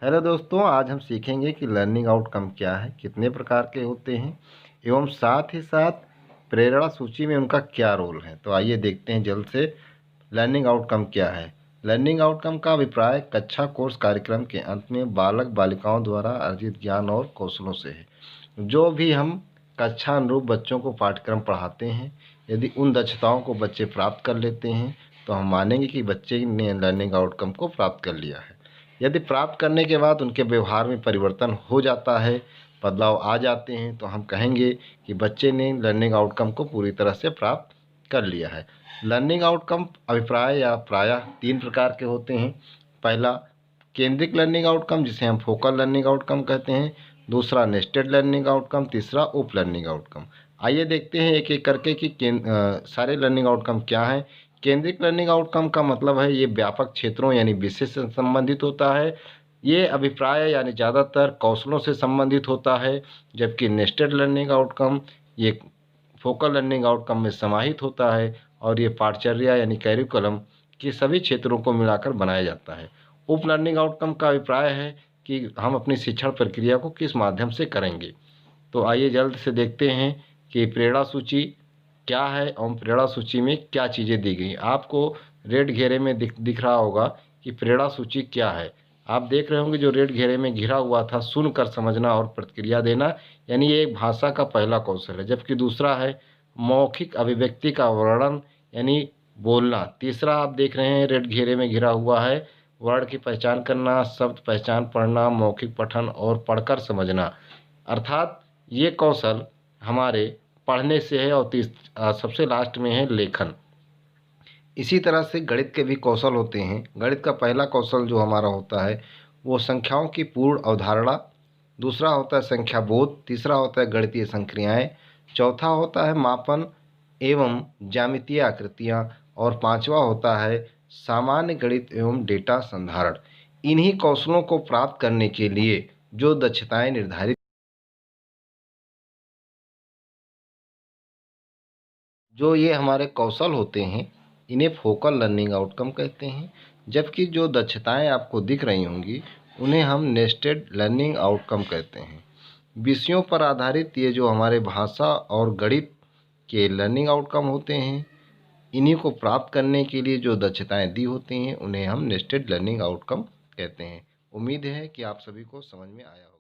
Hello दोस्तों, आज हम सीखेंगे कि लर्निंग आउटकम क्या है, कितने प्रकार के होते हैं एवं साथ ही साथ प्रेरणा सूची में उनका क्या रोल है। तो आइए देखते हैं जल्द से लर्निंग आउटकम क्या है। लर्निंग आउटकम का अभिप्राय कक्षा कोर्स कार्यक्रम के अंत में बालक बालिकाओं द्वारा अर्जित ज्ञान और कौशलों से है। जो भी हम कक्षा अनुरूप बच्चों को पाठ्यक्रम पढ़ाते हैं, यदि उन दक्षताओं को बच्चे प्राप्त कर लेते हैं तो हम मानेंगे कि बच्चे ने लर्निंग आउटकम को प्राप्त कर लिया है। यदि प्राप्त करने के बाद उनके व्यवहार में परिवर्तन हो जाता है, बदलाव आ जाते हैं, तो हम कहेंगे कि बच्चे ने लर्निंग आउटकम को पूरी तरह से प्राप्त कर लिया है। लर्निंग आउटकम अभिप्राय या प्रायः 3 प्रकार के होते हैं। पहला केंद्रित लर्निंग आउटकम, जिसे हम फोकल लर्निंग आउटकम कहते हैं। दूसरा नेस्टेड लर्निंग आउटकम। तीसरा उप लर्निंग आउटकम। आइए देखते हैं एक एक करके कि सारे लर्निंग आउटकम क्या हैं। केंद्रित लर्निंग आउटकम का मतलब है ये व्यापक क्षेत्रों यानी विषय से संबंधित होता है। ये अभिप्राय यानी ज़्यादातर कौशलों से संबंधित होता है। जबकि नेस्टेड लर्निंग आउटकम ये फोकल लर्निंग आउटकम में समाहित होता है और ये पाठचर्या यानी कैरिकुलम के सभी क्षेत्रों को मिलाकर बनाया जाता है। उप लर्निंग आउटकम का अभिप्राय है कि हम अपनी शिक्षण प्रक्रिया को किस माध्यम से करेंगे। तो आइए जल्द से देखते हैं कि प्रेरणा सूची क्या है और प्रेरणा सूची में क्या चीज़ें दी गई। आपको रेड घेरे में दिख रहा होगा कि प्रेरणा सूची क्या है। आप देख रहे होंगे जो रेड घेरे में घिरा हुआ था, सुनकर समझना और प्रतिक्रिया देना, यानी ये एक भाषा का पहला कौशल है। जबकि दूसरा है मौखिक अभिव्यक्ति का वर्णन यानी बोलना। तीसरा आप देख रहे हैं रेड घेरे में घिरा हुआ है वर्ण की पहचान करना, शब्द पहचान पढ़ना, मौखिक पठन और पढ़कर समझना। अर्थात ये कौशल हमारे पढ़ने से है। और सबसे लास्ट में है लेखन। इसी तरह से गणित के भी कौशल होते हैं। गणित का पहला कौशल जो हमारा होता है वो संख्याओं की पूर्ण अवधारणा। दूसरा होता है संख्या बोध। तीसरा होता है गणितीय संक्रियाएं। चौथा होता है मापन एवं ज्यामितीय आकृतियां। और पांचवा होता है सामान्य गणित एवं डेटा संधारण। इन्हीं कौशलों को प्राप्त करने के लिए जो दक्षताएं निर्धारित जो ये हमारे कौशल होते हैं, इन्हें फोकल लर्निंग आउटकम कहते हैं। जबकि जो दक्षताएं आपको दिख रही होंगी उन्हें हम नेस्टेड लर्निंग आउटकम कहते हैं। विषयों पर आधारित ये जो हमारे भाषा और गणित के लर्निंग आउटकम होते हैं, इन्हीं को प्राप्त करने के लिए जो दक्षताएं दी होती हैं उन्हें हम नेस्टेड लर्निंग आउटकम कहते हैं। उम्मीद है कि आप सभी को समझ में आया होगा।